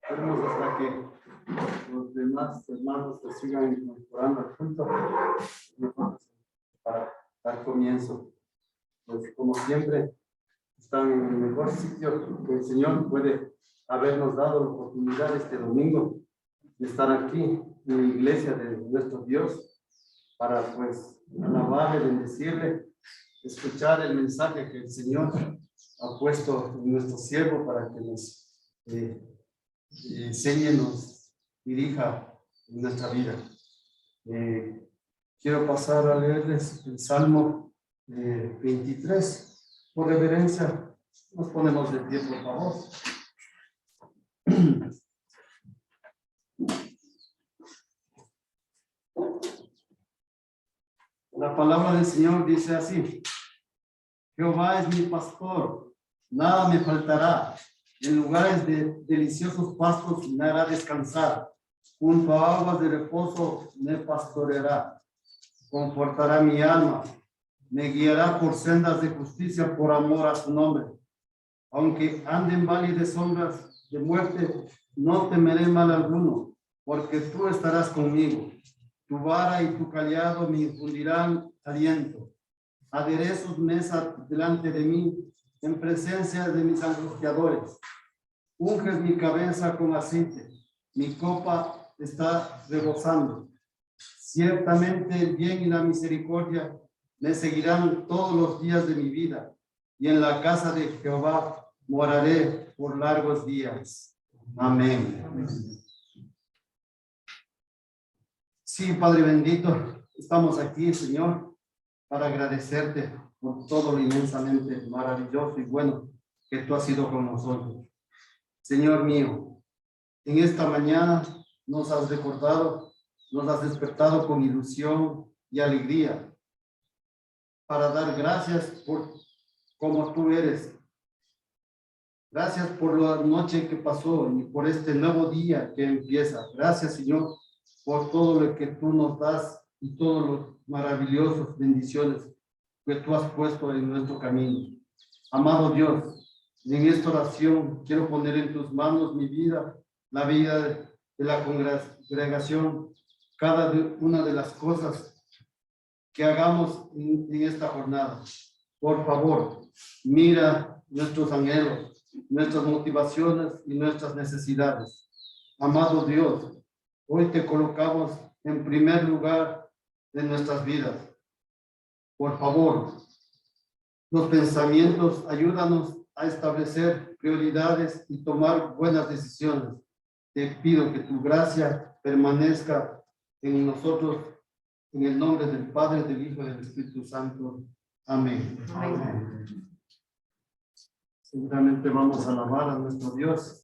Esperemos hasta que los demás hermanos se sigan incorporando al culto para dar comienzo. Pues como siempre, están en el mejor sitio que el Señor puede habernos dado la oportunidad este domingo de estar aquí en la iglesia de nuestro Dios para pues alabarle, bendecirle, escuchar el mensaje que el Señor ha puesto en nuestro siervo para que nos enseñe, nos dirija en nuestra vida. Quiero pasar a leerles el Salmo 23. Por reverencia, nos ponemos de pie, por favor. La palabra del Señor dice así: Jehová es mi pastor, nada me faltará. En lugares de deliciosos pastos me hará descansar. Junto a aguas de reposo me pastoreará. Confortará mi alma. Me guiará por sendas de justicia por amor a su nombre. Aunque ande en valle de sombras de muerte, no temeré mal alguno, porque tú estarás conmigo. Tu vara y tu callado me infundirán aliento. Aderezos mesa delante de mí, en presencia de mis angustiadores. Unges mi cabeza con aceite, mi copa está rebosando. Ciertamente el bien y la misericordia me seguirán todos los días de mi vida, y en la casa de Jehová moraré por largos días. Amén. Sí, Padre bendito, estamos aquí, Señor, para agradecerte por todo lo inmensamente maravilloso y bueno que tú has sido con nosotros. Señor mío, en esta mañana nos has recordado, nos has despertado con ilusión y alegría para dar gracias por como tú eres. Gracias por la noche que pasó y por este nuevo día que empieza. Gracias, Señor, por todo lo que tú nos das y todas las maravillosas bendiciones que tú has puesto en nuestro camino. Amado Dios, en esta oración quiero poner en tus manos mi vida, la vida de la congregación, cada una de las cosas que hagamos en esta jornada. Por favor, mira nuestros anhelos, nuestras motivaciones y nuestras necesidades. Amado Dios, hoy te colocamos en primer lugar de nuestras vidas. Por favor, los pensamientos, ayúdanos a establecer prioridades y tomar buenas decisiones. Te pido que tu gracia permanezca en nosotros, en el nombre del Padre, del Hijo y del Espíritu Santo. Amén. Amén. Seguramente vamos a alabar a nuestro Dios.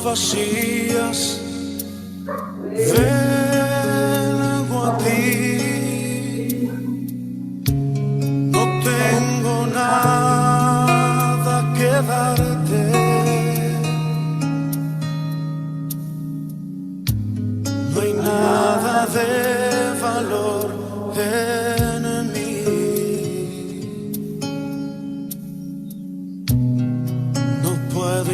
Vacías, vengo a ti, no tengo nada que darte, no hay nada de valor en mí, no puedo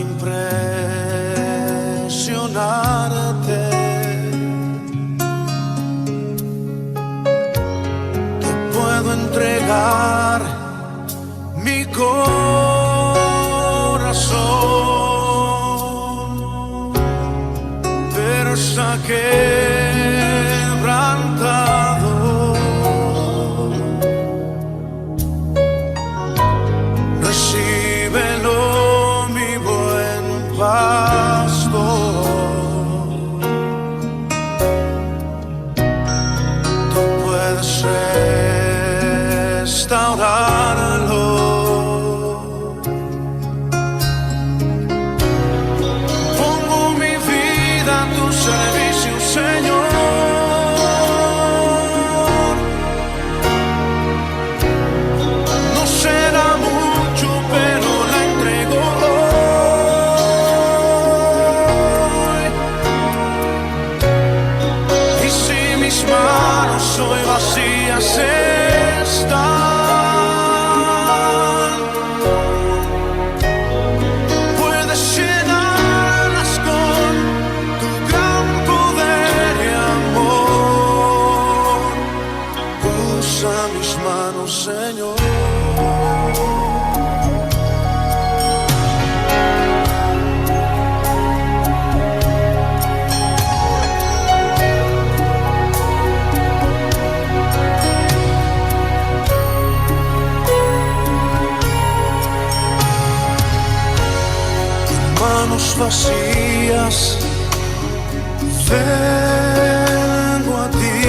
te puedo entregar mi corazón, pero está quebrantado. Recíbelo, mi buen pastor. Tú puedes ser restaurarlo. Pongo mi vida a tu servicio, Señor. No será mucho, pero la entrego hoy. Y si mis manos hoy vacías están, puedes llenarlas con tu gran poder y amor. Usa mis manos, Señor. Manos vacías, vengo a ti.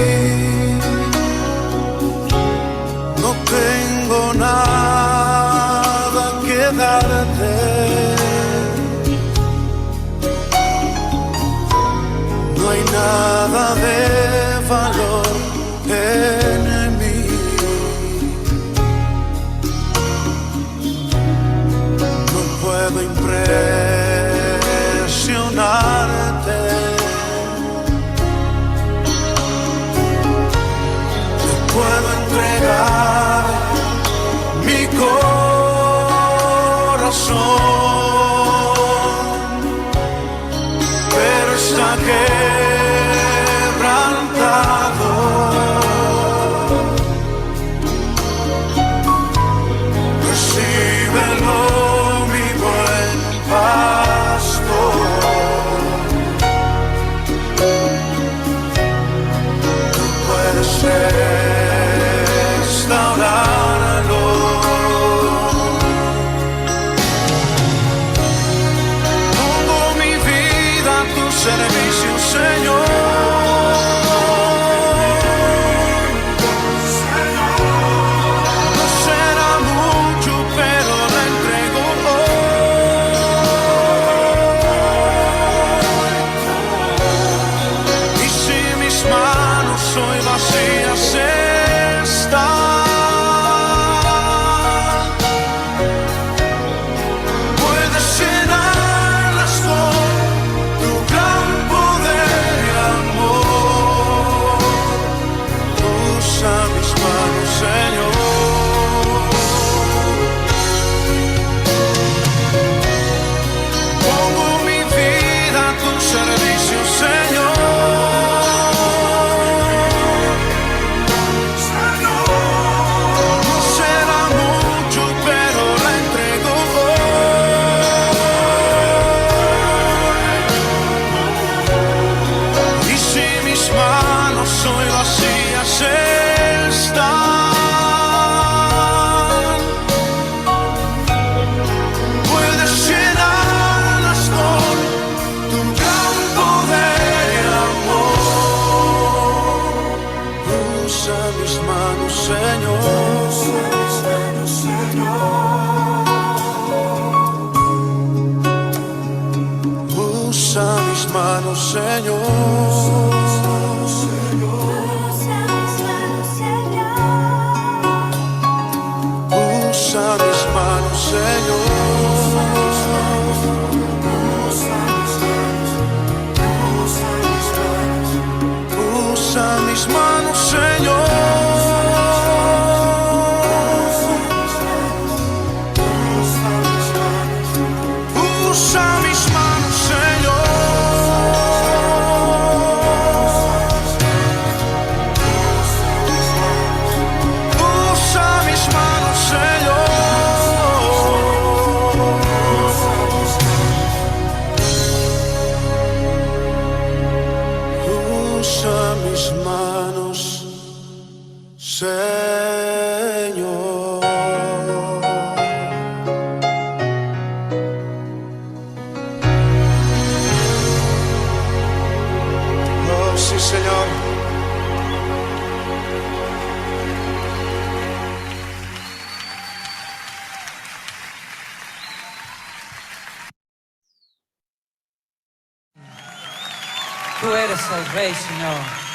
No tengo nada que darte. No hay nada de valor en mí. No puedo impresionarte. Te puedo entregar mi corazón, pero está quebrantado. Recíbelo, mi buen pastor. Tú puedes restaurarlo. Pongo mi vida a tu servicio, Señor. No será mucho, pero la entrego hoy. Y si mis manos hoy vacías están, puedes llenarlas con tu gran poder y amor. Usa mis manos, Señor. Pongo mi vida a tu servicio, Señor. No será mucho, pero la entrego hoy. Y si mis manos hoy vacías están, puedes llenarlas con tu gran poder y amor. Usa mis manos, Señor. Usa mis manos, Señor. Usa mis manos, Señor. Usa mis manos, Señor. Usa mis manos, Señor. Tú eres el Rey, Señor.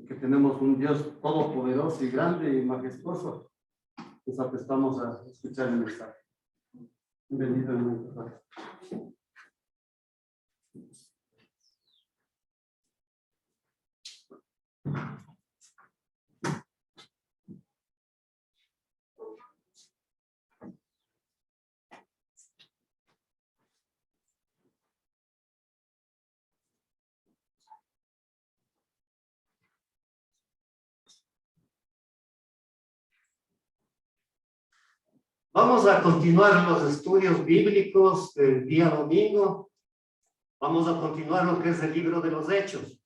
Que tenemos un Dios todopoderoso y grande y majestuoso, nos aprestamos a escuchar el mensaje. Bendito el nombre, Padre. Vamos a continuar los estudios bíblicos del día domingo. Vamos a continuar lo que es el libro de los Hechos.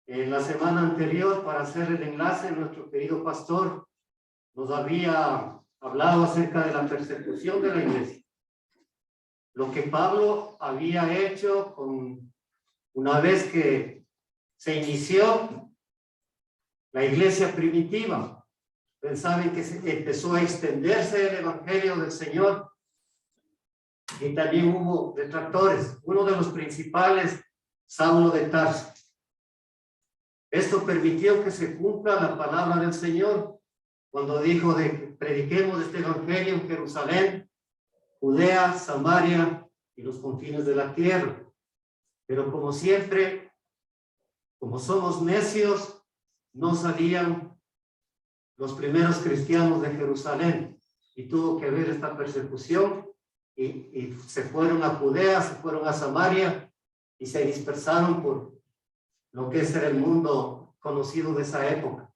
En la semana anterior, para hacer el enlace, nuestro querido pastor nos había hablado acerca de la persecución de la iglesia. Lo que Pablo había hecho una vez que se inició la iglesia primitiva. Ustedes saben que empezó a extenderse el evangelio del Señor y también hubo detractores. Uno de los principales, Saulo de Tarso. Esto permitió que se cumpla la palabra del Señor cuando dijo de que prediquemos este evangelio en Jerusalén, Judea, Samaria y los confines de la tierra. Pero como siempre, como somos necios, no salían los primeros cristianos de Jerusalén y tuvo que haber esta persecución y se fueron a Judea, se fueron a Samaria y se dispersaron por lo que era el mundo conocido de esa época.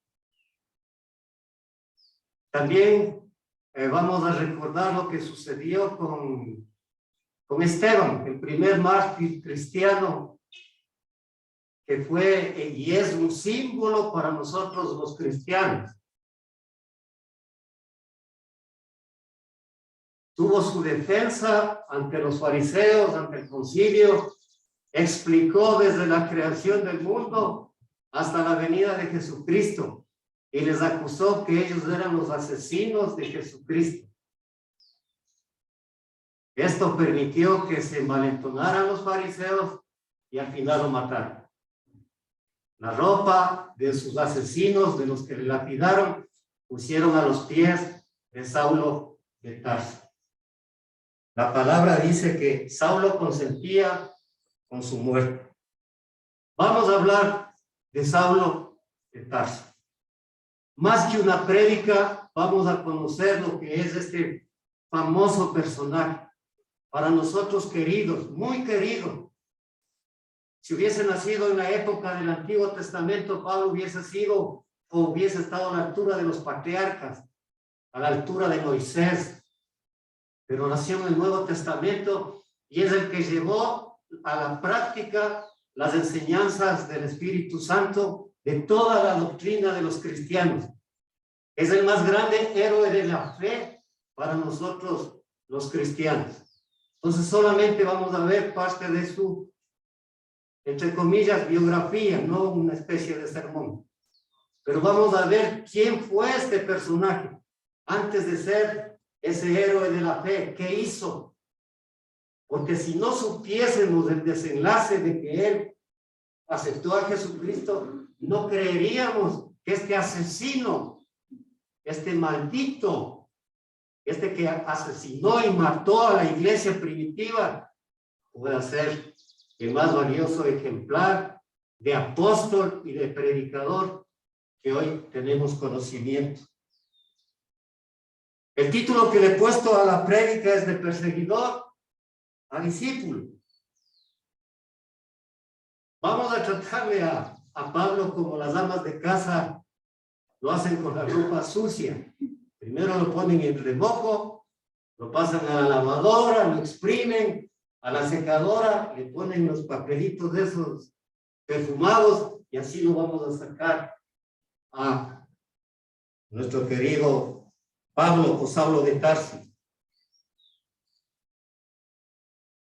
También vamos a recordar lo que sucedió con Esteban, el primer mártir cristiano que fue y es un símbolo para nosotros los cristianos. Tuvo su defensa ante los fariseos, ante el concilio, explicó desde la creación del mundo hasta la venida de Jesucristo y les acusó que ellos eran los asesinos de Jesucristo. Esto permitió que se malentonaran los fariseos y al final lo mataron. La ropa de sus asesinos, de los que le lapidaron, pusieron a los pies de Saulo de Tarso. La palabra dice que Saulo consentía con su muerte. Vamos a hablar de Saulo de Tarso. Más que una prédica, vamos a conocer lo que es este famoso personaje. Para nosotros queridos, muy querido. Si hubiese nacido en la época del Antiguo Testamento, Pablo hubiese sido o hubiese estado a la altura de los patriarcas, a la altura de Moisés. Pero nació en el Nuevo Testamento y es el que llevó a la práctica las enseñanzas del Espíritu Santo de toda la doctrina de los cristianos. Es el más grande héroe de la fe para nosotros los cristianos. Entonces solamente vamos a ver parte de su, entre comillas, biografía, no una especie de sermón. Pero vamos a ver quién fue este personaje antes de ser ese héroe de la fe. ¿Qué hizo? Porque si no supiésemos el desenlace de que él aceptó a Jesucristo, no creeríamos que este asesino, este maldito, este que asesinó y mató a la iglesia primitiva, pueda ser el más valioso ejemplar de apóstol y de predicador que hoy tenemos conocimiento. El título que le he puesto a la prédica es de perseguidor a discípulo. Vamos a tratarle a Pablo como las amas de casa lo hacen con la ropa sucia. Primero lo ponen en remojo, lo pasan a la lavadora, lo exprimen, a la secadora, le ponen los papelitos de esos perfumados y así lo vamos a sacar a nuestro querido Pablo o Saulo de Tarso.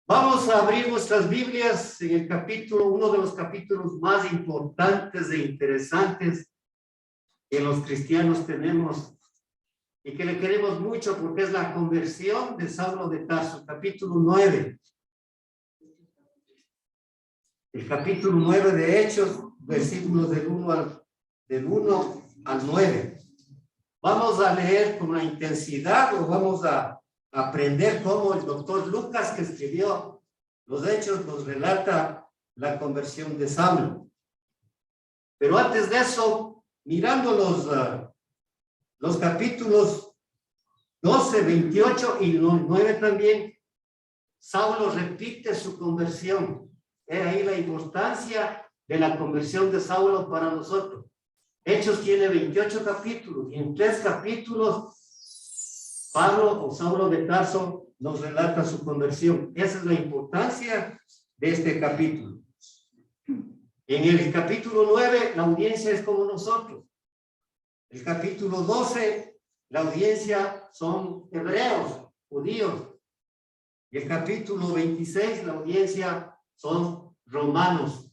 Vamos a abrir nuestras Biblias en el capítulo, uno de los capítulos más importantes e interesantes que los cristianos tenemos y que le queremos mucho porque es la conversión de Saulo de Tarso, capítulo 9. El capítulo 9 de Hechos, versículos del 1 al 9. Vamos a leer con la intensidad o vamos a aprender cómo el doctor Lucas, que escribió los Hechos, nos relata la conversión de Saulo. Pero antes de eso, mirando los capítulos 12, 28 y 9 también, Saulo repite su conversión. Es ahí la importancia de la conversión de Saulo para nosotros. Hechos tiene 28 capítulos y en 3 capítulos Pablo o Saulo de Tarso nos relata su conversión. Esa es la importancia de este capítulo. En el capítulo 9 la audiencia es como nosotros. El capítulo 12 la audiencia son hebreos, judíos. Y el capítulo 26 la audiencia son romanos.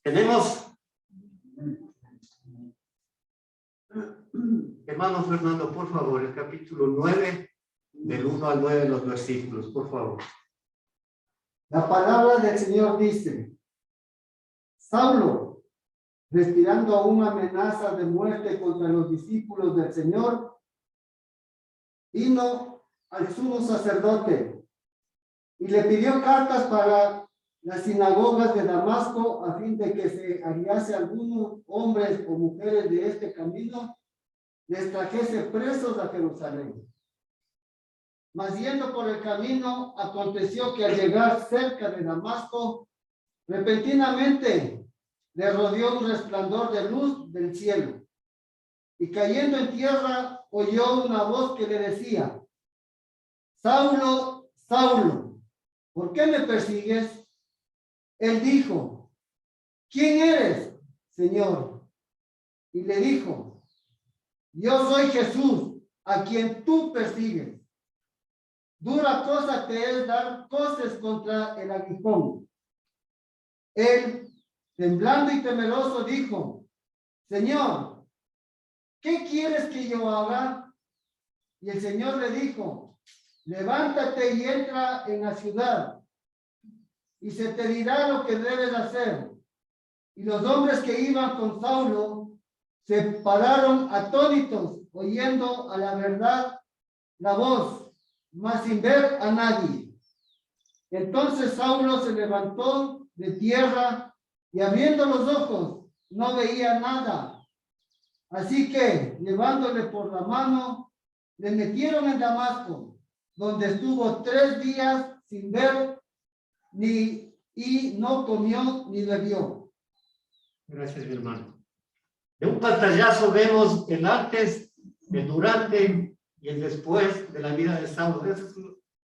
Tenemos, hermano Fernando, por favor, el capítulo 9 del 1 al 9 los versículos, por favor. La palabra del Señor dice: Saulo, respirando aún amenazas de muerte contra los discípulos del Señor, vino al sumo sacerdote y le pidió cartas para las sinagogas de Damasco, a fin de que se hallase algunos hombres o mujeres de este camino, les trajese presos a Jerusalén. Mas yendo por el camino, aconteció que al llegar cerca de Damasco, repentinamente le rodeó un resplandor de luz del cielo, y cayendo en tierra oyó una voz que le decía: Saulo, Saulo, ¿por qué me persigues? Él dijo: ¿quién eres, Señor? Y le dijo: yo soy Jesús, a quien tú persigues. Dura cosa te es dar coces contra el aguijón. Él, temblando y temeroso, dijo: Señor, ¿qué quieres que yo haga? Y el Señor le dijo: levántate y entra en la ciudad, y se te dirá lo que debes hacer. Y los hombres que iban con Saulo se pararon atónitos, oyendo a la verdad la voz, mas sin ver a nadie. Entonces Saulo se levantó de tierra y abriendo los ojos no veía nada. Así que, llevándole por la mano, le metieron en Damasco, donde estuvo 3 días sin ver y no comió ni bebió. Gracias, mi hermano. De un pantallazo vemos el antes, el durante y el después de la vida de Saulo. Eso es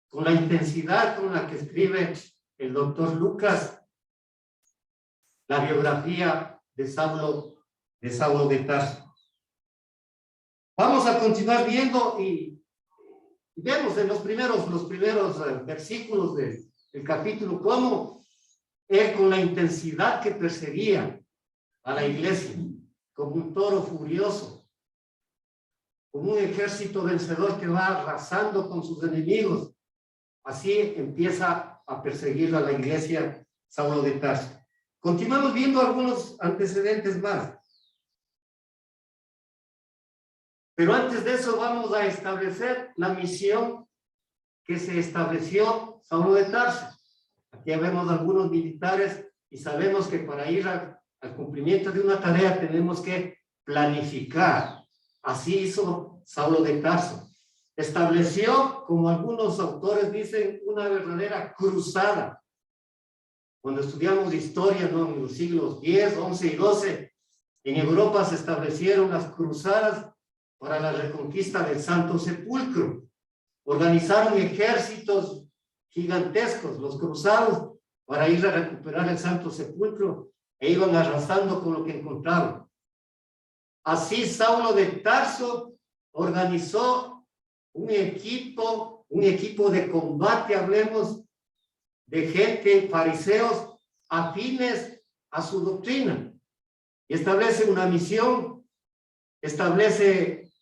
con la intensidad con la que escribe el doctor Lucas la biografía de Saulo de Tarso. Vamos a continuar viendo y vemos en los primeros versículos del capítulo cómo él, con la intensidad que perseguía a la iglesia, como un toro furioso, como un ejército vencedor que va arrasando con sus enemigos, así empieza a perseguir a la iglesia Saulo de Tarso. Continuamos viendo algunos antecedentes más. Pero antes de eso vamos a establecer la misión que se estableció Saulo de Tarso. Aquí vemos algunos militares y sabemos que para ir al cumplimiento de una tarea tenemos que planificar. Así hizo Saulo de Tarso. Estableció, como algunos autores dicen, una verdadera cruzada. Cuando estudiamos historia, ¿no?, en los siglos X, XI y XII, en Europa se establecieron las cruzadas para la reconquista del Santo Sepulcro. Organizaron ejércitos gigantescos, los cruzados, para ir a recuperar el Santo Sepulcro, e iban arrasando con lo que encontraron. Así Saulo de Tarso organizó un equipo de combate, hablemos de gente, fariseos, afines a su doctrina. Y establece una misión, establece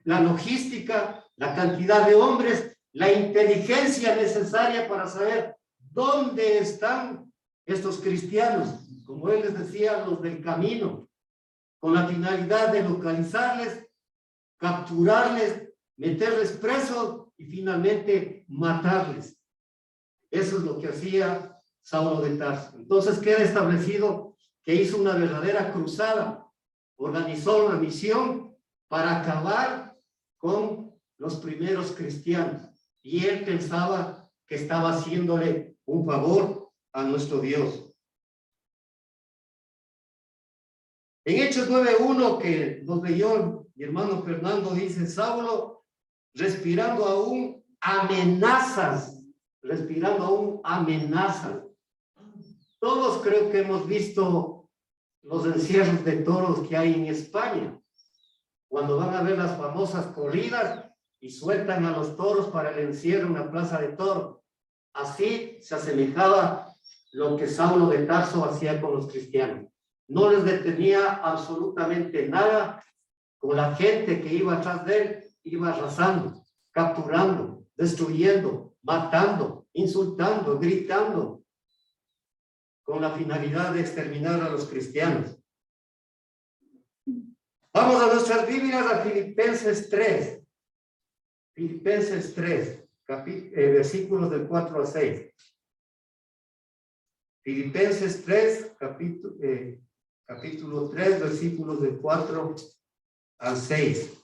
la logística, la cantidad de hombres, la inteligencia necesaria para saber dónde están estos cristianos, como él les decía, los del camino, con la finalidad de localizarles, capturarles, meterles presos y finalmente matarles. Eso es lo que hacía Saulo de Tarso. Entonces queda establecido que hizo una verdadera cruzada, organizó una misión para acabar con los primeros cristianos. Y él pensaba que estaba haciéndole un favor a nuestro Dios. En Hechos 9:1, que nos leyó mi hermano Fernando, dice: Saulo, respirando aún amenazas. Todos creo que hemos visto los encierros de toros que hay en España, cuando van a ver las famosas corridas y sueltan a los toros para el encierro en la plaza de toros. Así se asemejaba lo que Saulo de Tarso hacía con los cristianos. No les detenía absolutamente nada. Con la gente que iba atrás de él, iba arrasando. capturando, destruyendo, matando, insultando, gritando, con la finalidad de exterminar a los cristianos. Vamos a nuestras Biblias a Filipenses 3. Filipenses 3, versículos del 4 al 6. Filipenses 3, capítulo 3, versículos del 4 al 6.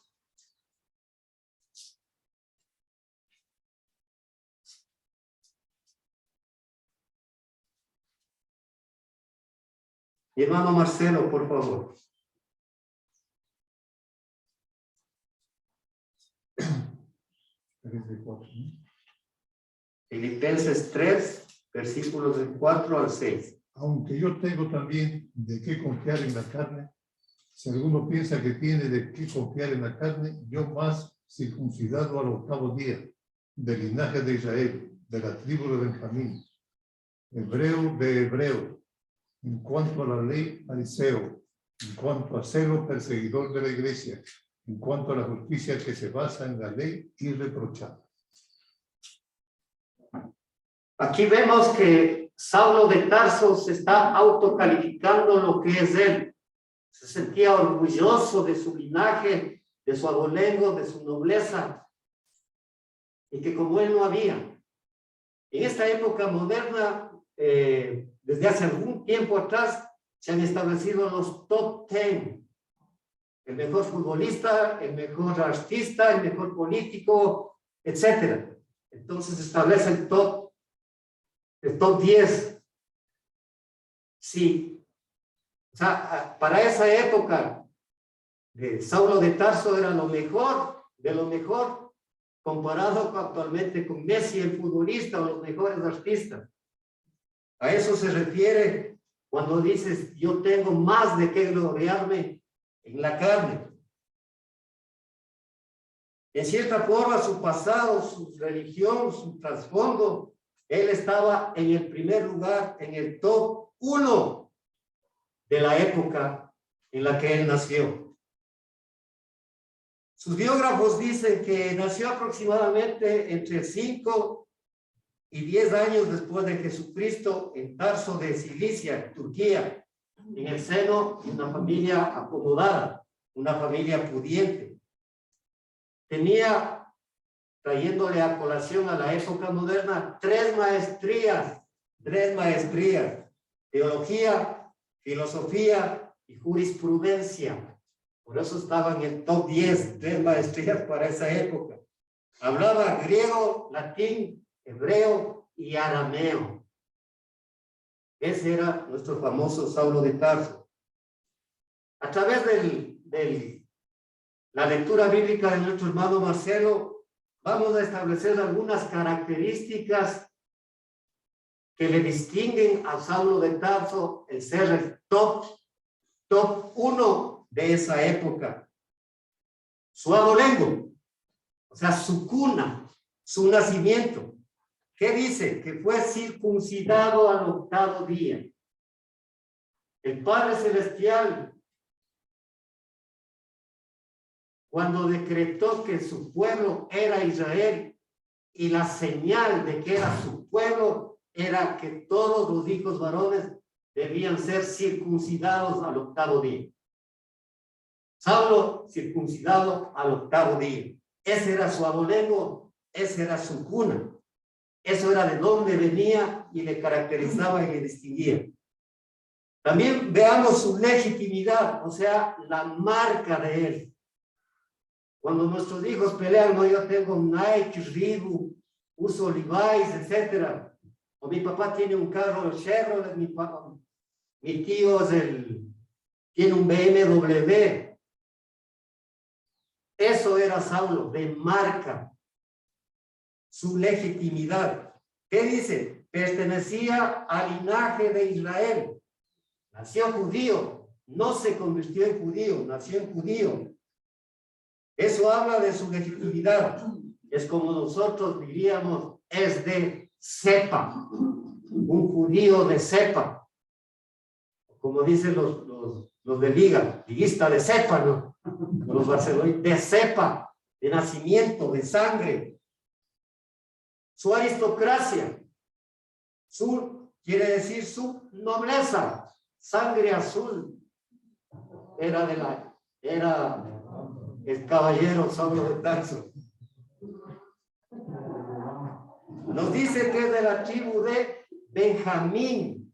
Mi hermano Marcelo, por favor. Filipenses 3, versículos del 4 al 6. Aunque yo tengo también de qué confiar en la carne, si alguno piensa que tiene de qué confiar en la carne, yo más circuncidado al 8º día, del linaje de Israel, de la tribu de Benjamín, hebreo de hebreo, en cuanto a la ley, fariseo, en cuanto a celo, perseguidor de la iglesia, en cuanto a la justicia que se basa en la ley, irreprochable. Aquí vemos que Saulo de Tarso se está autocalificando lo que es él. Se sentía orgulloso de su linaje, de su abolengo, de su nobleza, y que como él no había. En esta época moderna, desde hace algún tiempo atrás, se han establecido los top 10. El mejor futbolista, el mejor artista, el mejor político, etc. Entonces establece el top 10. Sí. O sea, para esa época, Saulo de Tarso era lo mejor de lo mejor, comparado actualmente con Messi, el futbolista, o los mejores artistas. A eso se refiere cuando dices, yo tengo más de qué gloriarme en la carne. En cierta forma, su pasado, su religión, su trasfondo, él estaba en el primer lugar, en el top 1 de la época en la que él nació. Sus biógrafos dicen que nació aproximadamente entre 5 y 10 años después de Jesucristo en Tarso de Cilicia, Turquía, en el seno de una familia acomodada, una familia pudiente. Tenía, trayéndole a colación a la época moderna, 3 maestrías, teología, filosofía y jurisprudencia. Por eso estaba en el top 10, 3 maestrías para esa época. Hablaba griego, latín, hebreo y arameo. Ese era nuestro famoso Saulo de Tarso. A través de la lectura bíblica de nuestro hermano Marcelo, vamos a establecer algunas características que le distinguen a Saulo de Tarso el ser el top 1 de esa época. Su abolengo, o sea, su cuna, su nacimiento. ¿Qué dice? Que fue circuncidado al 8º día. El Padre Celestial, cuando decretó que su pueblo era Israel, y la señal de que era su pueblo era que todos los hijos varones debían ser circuncidados al 8º día. Saulo circuncidado al 8º día. Ese era su abolengo, esa era su cuna. Eso era de dónde venía y le caracterizaba y le distinguía. También veamos su legitimidad, o sea, la marca de él. Cuando nuestros hijos pelean, no, yo tengo Nike, Reebok, uso Levi's, etc. O mi papá tiene un carro Chevrolet, mi tío tiene un BMW. Eso era Saulo, de marca. Su legitimidad. ¿Qué dice? Pertenecía al linaje de Israel. Nació judío, no se convirtió en judío, nació en judío. Eso habla de su legitimidad. Es como nosotros diríamos, es de cepa. Un judío de cepa. Como dicen los de liga, liguista de cepa, ¿no? Los barcelonistas, de cepa. de nacimiento, de sangre, su aristocracia, quiere decir su nobleza, sangre azul, era el caballero Saulo de Tarso. Nos dice que es de la tribu de Benjamín,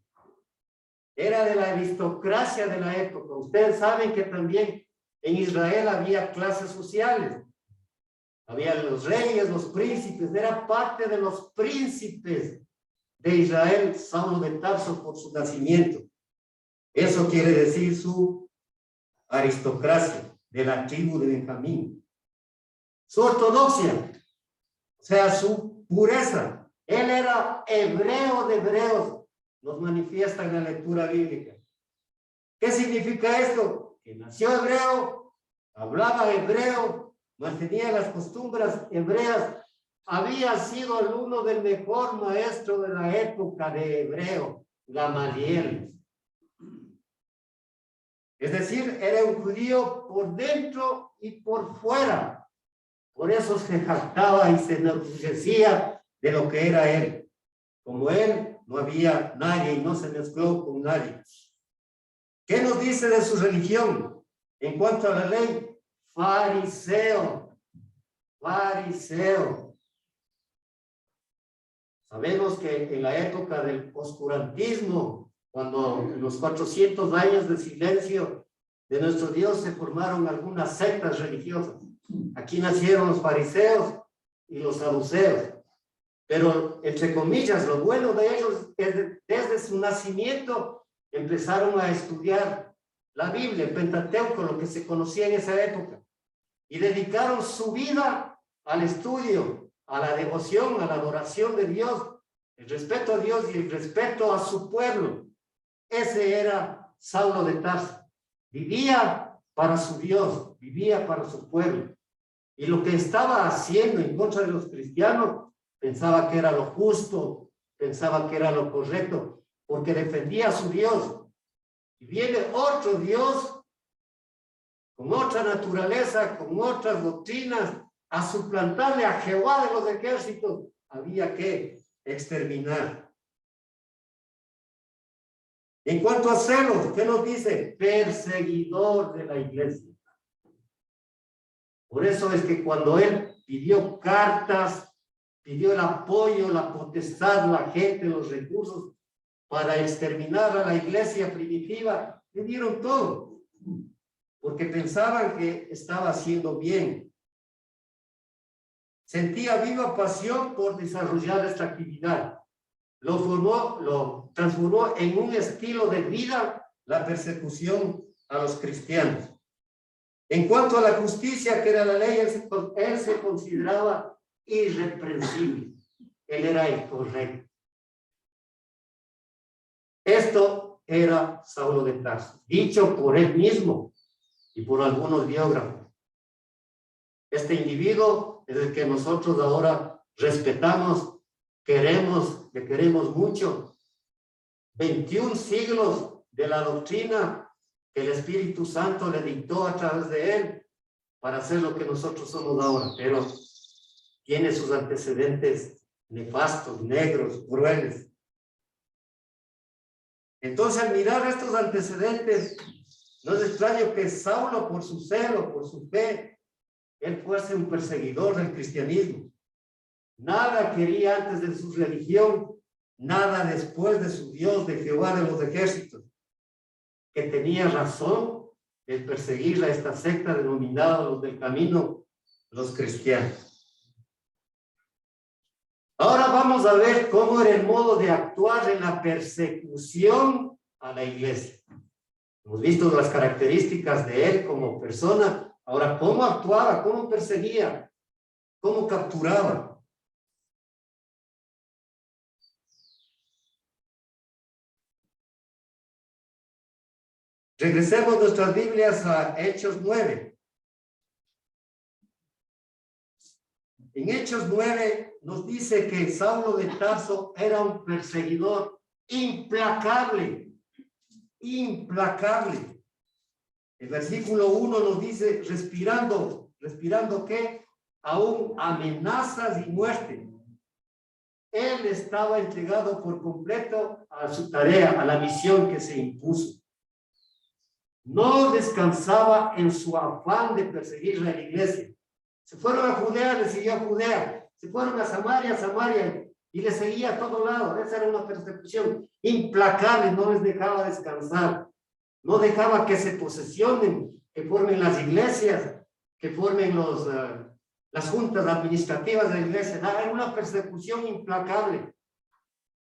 era de la aristocracia de la época. Ustedes saben que también en Israel había clases sociales. Había los reyes, los príncipes, era parte de los príncipes de Israel, Saulo de Tarso, por su nacimiento. Eso quiere decir su aristocracia, de la tribu de Benjamín. Su ortodoxia, o sea, su pureza. Él era hebreo de hebreos, nos manifiesta en la lectura bíblica. ¿Qué significa esto? Que nació hebreo, hablaba hebreo, mantenía las costumbres hebreas, había sido alumno del mejor maestro de la época de hebreo, Gamaliel. Es decir, era un judío por dentro y por fuera. Por eso se jactaba y se enorgullecía de lo que era él. Como él, no había nadie y no se mezcló con nadie. ¿Qué nos dice de su religión? En cuanto a la ley, fariseo. Fariseo. Sabemos que en la época del oscurantismo, cuando en los 400 años de silencio de nuestro Dios se formaron algunas sectas religiosas. Aquí nacieron los fariseos y los saduceos. Pero, entre comillas, lo bueno de ellos es que desde su nacimiento empezaron a estudiar la Biblia, el Pentateuco, lo que se conocía en esa época. Y dedicaron su vida al estudio, a la devoción, a la adoración de Dios, el respeto a Dios y el respeto a su pueblo. Ese era Saulo de Tarso. Vivía para su Dios, vivía para su pueblo. Y lo que estaba haciendo en contra de los cristianos, pensaba que era lo justo, pensaba que era lo correcto, porque defendía a su Dios. Y viene otro Dios, con otra naturaleza, con otras doctrinas, a suplantarle a Jehová de los ejércitos. Había que exterminar. En cuanto a celos, ¿qué nos dice? Perseguidor de la iglesia. Por eso es que cuando él pidió cartas, pidió el apoyo, la potestad, la gente, los recursos para exterminar a la iglesia primitiva, le dieron todo, porque pensaban que estaba haciendo bien. Sentía viva pasión por desarrollar esta actividad. Lo transformó en un estilo de vida, la persecución a los cristianos. En cuanto a la justicia, que era la ley, él se consideraba irreprensible. Él era el correcto. Esto era Saulo de Tarso, dicho por él mismo y por algunos biógrafos. Este individuo es el que nosotros ahora respetamos, queremos, le queremos mucho. 21 siglos de la doctrina que el Espíritu Santo le dictó a través de él para hacer lo que nosotros somos ahora, pero tiene sus antecedentes nefastos, negros, crueles. Entonces, al mirar estos antecedentes, no es extraño que Saulo, por su celo, por su fe, él fuese un perseguidor del cristianismo. Nada quería antes de su religión, nada después de su Dios, de Jehová de los ejércitos, que tenía razón de perseguir a esta secta denominada los del camino, los cristianos. Ahora vamos a ver cómo era el modo de actuar en la persecución a la iglesia. Hemos visto las características de él como persona. Ahora, ¿cómo actuaba? ¿Cómo perseguía? ¿Cómo capturaba? Regresemos nuestras Biblias a Hechos 9. En Hechos 9 nos dice que Saulo de Tarso era un perseguidor implacable, implacable. El versículo 1 nos dice, respirando ¿qué? aún amenazas y muerte. Él estaba entregado por completo a su tarea, a la misión que se impuso. No descansaba en su afán de perseguir a la iglesia. Se fueron a Judea, le siguió a Judea. Se fueron a Samaria, y le seguía a todo lado. Esa era una persecución implacable, no les dejaba descansar. No dejaba que se posesionen, que formen las iglesias, que formen las juntas administrativas de la iglesia. Era una persecución implacable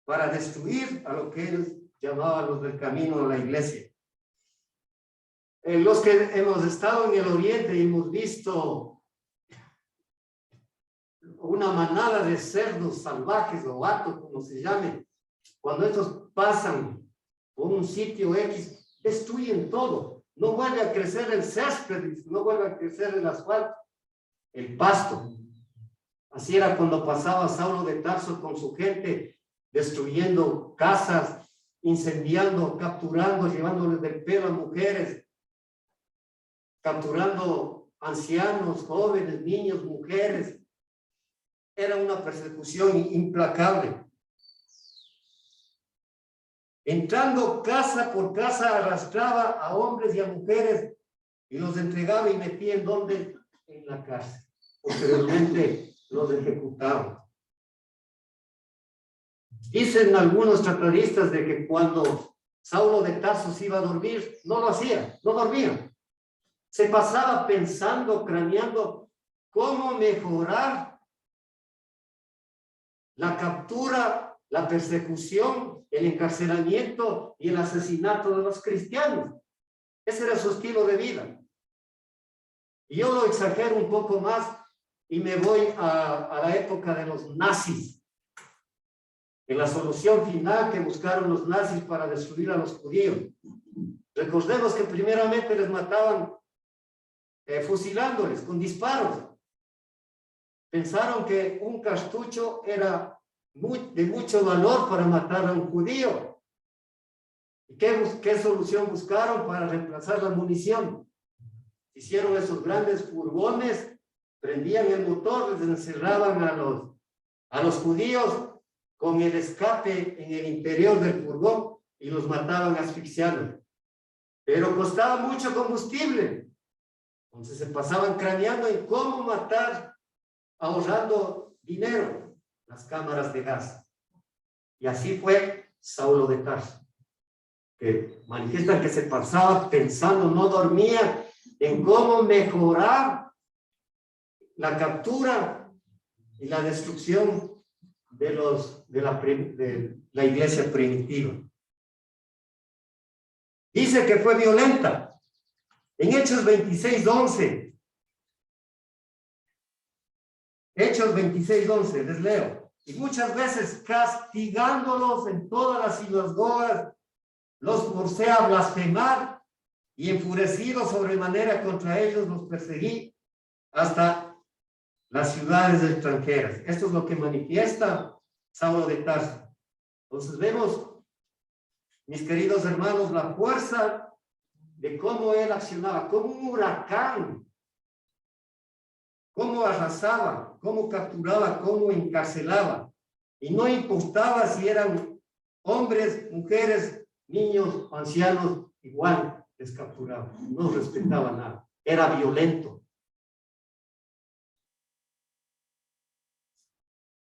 para destruir a lo que él llamaba los del camino de la iglesia. Los que hemos estado en el oriente y hemos visto una manada de cerdos salvajes o gatos, como se llame, cuando estos pasan por un sitio X, destruyen todo. No vuelve a crecer el césped, no vuelve a crecer el asfalto, el pasto. Así era cuando pasaba Saulo de Tarso con su gente, destruyendo casas, incendiando, capturando, llevándoles del pelo a mujeres, capturando ancianos, jóvenes, niños, mujeres. Era una persecución implacable. Entrando casa por casa, arrastraba a hombres y a mujeres y los entregaba y metía en donde, en la cárcel. Posteriormente los ejecutaban. Dicen algunos tratadistas de que cuando Saulo de Tarso se iba a dormir, no lo hacía, no dormía. Se pasaba pensando, craneando cómo mejorar la captura, la persecución, el encarcelamiento y el asesinato de los cristianos. Ese era su estilo de vida. Y yo lo exagero un poco más y me voy a la época de los nazis. En la solución final que buscaron los nazis para destruir a los judíos. Recordemos que primeramente les mataban fusilándoles con disparos. Pensaron que un cartucho era de mucho valor para matar a un judío. ¿Y qué solución buscaron para reemplazar la munición? Hicieron esos grandes furgones, prendían el motor, les encerraban a los judíos con el escape en el interior del furgón y los mataban asfixiando. Pero costaba mucho combustible. Entonces se pasaban craneando en cómo matar, ahorrando dinero, las cámaras de gas. Y así fue Saulo de Tarso, que manifiestan que se pasaba pensando, no dormía, en cómo mejorar la captura y la destrucción de la iglesia primitiva. Dice que fue violenta. En Hechos 26:11. Hechos 26:11, les leo. Y muchas veces castigándolos en todas las sinagogas, los forcé a blasfemar y enfurecido sobremanera contra ellos los perseguí hasta las ciudades extranjeras. Esto es lo que manifiesta Saulo de Tarso. Entonces vemos, mis queridos hermanos, la fuerza de cómo él accionaba, como un huracán, cómo arrasaba, cómo capturaba, cómo encarcelaba. Y no importaba si eran hombres, mujeres, niños, ancianos, igual les capturaba. No respetaba nada. Era violento.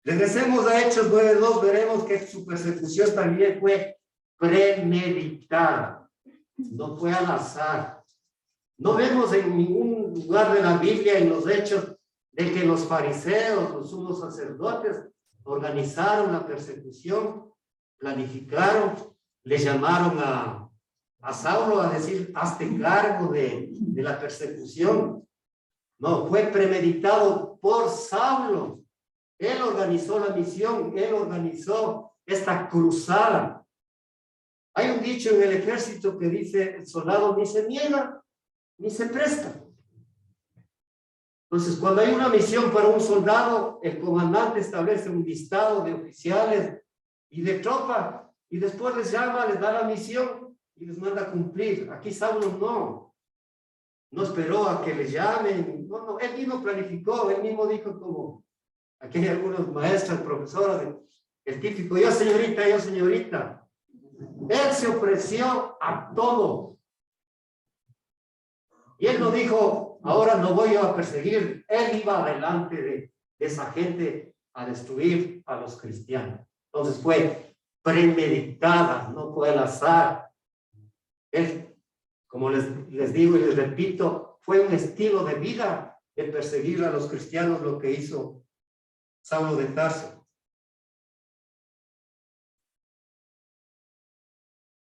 Regresemos a Hechos 9:2, veremos que su persecución también fue premeditada. No fue al azar. No vemos en ningún lugar de la Biblia, en los Hechos, de que los fariseos, los sumos sacerdotes, organizaron la persecución, planificaron, le llamaron a Saulo a decir, hazte cargo de la persecución. No, fue premeditado por Saulo. Él organizó la misión, él organizó esta cruzada. Hay un dicho en el ejército que dice, el soldado ni se niega, ni se presta. Entonces, cuando hay una misión para un soldado, el comandante establece un listado de oficiales y de tropa, y después les llama, les da la misión y les manda a cumplir. Aquí Saulo no. no esperó a que le llamen, no, él mismo planificó, él mismo dijo como, aquí hay algunos maestras, profesoras, el típico, yo señorita. Él se ofreció a todo. Y él no dijo, ahora no voy a perseguir. Él iba adelante de esa gente a destruir a los cristianos. Entonces fue premeditada, no fue al azar. Él, como les digo y les repito, fue un estilo de vida de perseguir a los cristianos, lo que hizo Saulo de Tarso.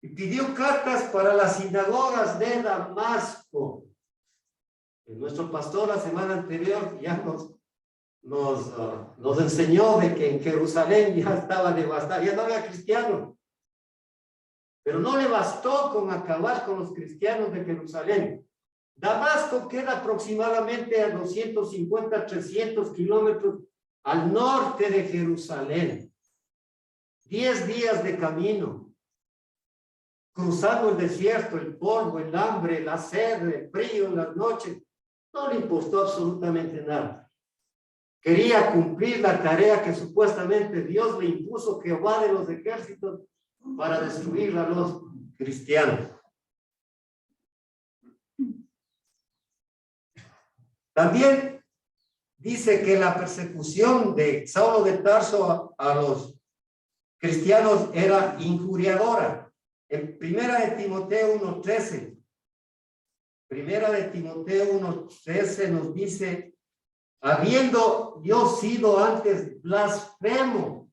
Y pidió cartas para las sinagogas de Damasco. Nuestro pastor la semana anterior ya nos enseñó de que en Jerusalén ya estaba devastado, ya no había cristianos. Pero no le bastó con acabar con los cristianos de Jerusalén. Damasco queda aproximadamente a 250, 300 kilómetros al norte de Jerusalén. 10 días de camino. Cruzando el desierto, el polvo, el hambre, la sed, el frío en las noches. No le importó absolutamente nada. Quería cumplir la tarea que supuestamente Dios le impuso, Jehová de los ejércitos, para destruir a los cristianos. También dice que la persecución de Saulo de Tarso a los cristianos era injuriadora. En Primera de Timoteo 1:13, Primera de Timoteo 1:13 nos dice, habiendo yo sido antes blasfemo,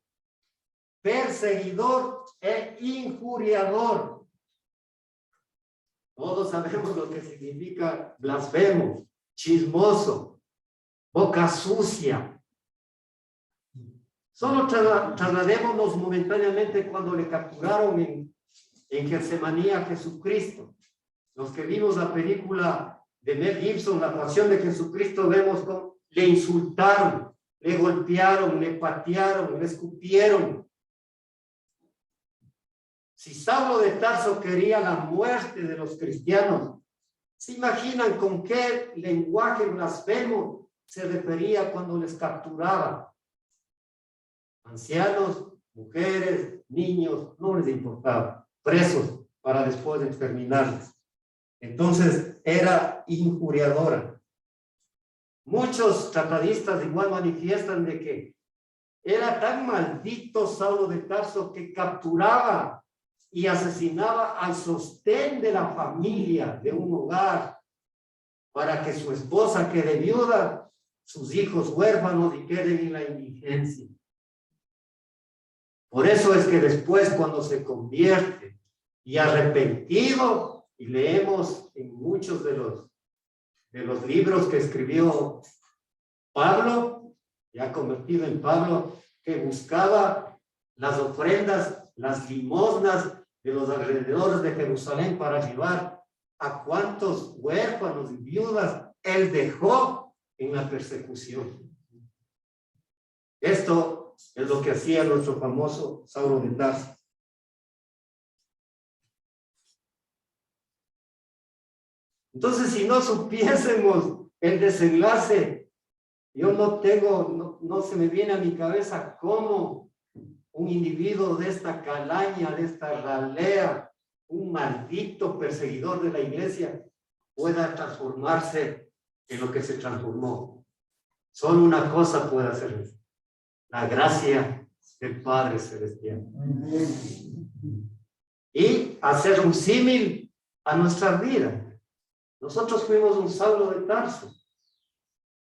perseguidor e injuriador. Todos sabemos lo que significa blasfemo, chismoso, boca sucia. Solo trasladémonos momentáneamente cuando le capturaron en Getsemaní a Jesucristo. Los que vimos la película de Mel Gibson, La Pasión de Jesucristo, vemos cómo le insultaron, le golpearon, le patearon, le escupieron. Si Saulo de Tarso quería la muerte de los cristianos, ¿se imaginan con qué lenguaje blasfemo se refería cuando les capturaba? Ancianos, mujeres, niños, no les importaba. Presos para después exterminarles. Entonces era injuriadora. Muchos tratadistas igual manifiestan de que era tan maldito Saulo de Tarso que capturaba y asesinaba al sostén de la familia, de un hogar, para que su esposa quede viuda, sus hijos huérfanos y queden en la indigencia. Por eso es que después, cuando se convierte y arrepentido, y leemos en muchos de los libros que escribió Pablo, ya convertido en Pablo, que buscaba las ofrendas, las limosnas de los alrededores de Jerusalén para llevar a cuantos huérfanos y viudas él dejó en la persecución. Esto es lo que hacía nuestro famoso Saulo de Tarso. Entonces, si no supiésemos el desenlace, yo no se me viene a mi cabeza cómo un individuo de esta calaña, de esta ralea, un maldito perseguidor de la iglesia, pueda transformarse en lo que se transformó. Solo una cosa puede hacer: la gracia del Padre Celestial. Y hacer un símil a nuestra vida. Nosotros fuimos un Saulo de Tarso.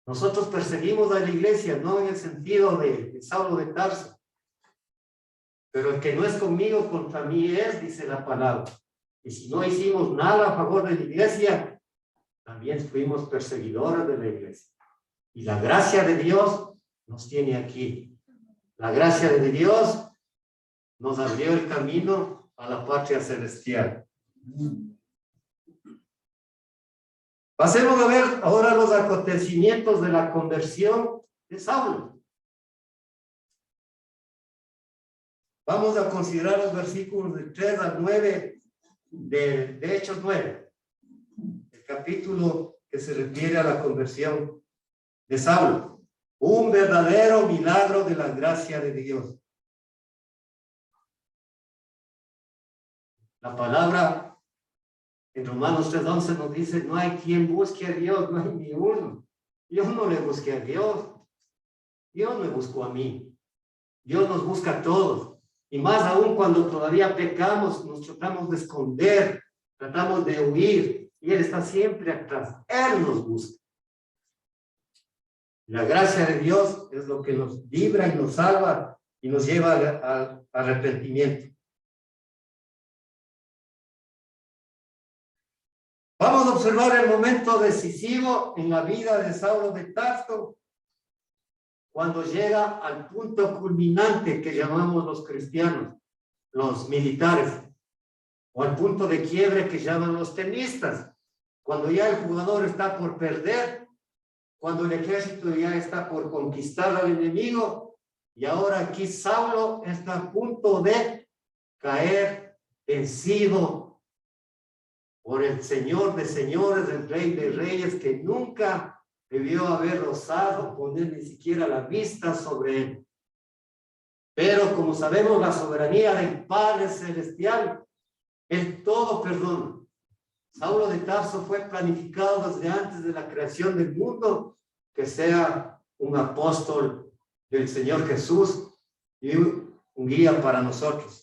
Nosotros perseguimos a la iglesia, no en el sentido de Saulo de Tarso. Pero el que no es conmigo, contra mí es, dice la palabra. Y si no hicimos nada a favor de la iglesia, también fuimos perseguidores de la iglesia. Y la gracia de Dios nos tiene aquí. La gracia de Dios nos abrió el camino a la patria celestial. Pasemos a ver ahora los acontecimientos de la conversión de Saulo. Vamos a considerar los versículos de 3 al 9 de Hechos 9. el capítulo que se refiere a la conversión de Saulo. Un verdadero milagro de la gracia de Dios. La palabra en Romanos 3:11 nos dice, no hay quien busque a Dios, no hay ni uno. Yo no le busqué a Dios. Dios me buscó a mí. Dios nos busca a todos. Y más aún cuando todavía pecamos, nos tratamos de esconder, tratamos de huir. Y Él está siempre atrás. Él nos busca. La gracia de Dios es lo que nos libra y nos salva y nos lleva al arrepentimiento. Vamos a observar el momento decisivo en la vida de Saulo de Tarso, cuando llega al punto culminante que llamamos los cristianos, los militares, o al punto de quiebre que llaman los tenistas, cuando ya el jugador está por perder, cuando el ejército ya está por conquistar al enemigo, y ahora aquí Saulo está a punto de caer vencido por el Señor de señores, el Rey de reyes, que nunca debió haber osado poner ni siquiera la vista sobre él. Pero como sabemos, la soberanía del Padre Celestial, Él todo perdona. Saulo de Tarso fue planificado desde antes de la creación del mundo, que sea un apóstol del Señor Jesús y un guía para nosotros.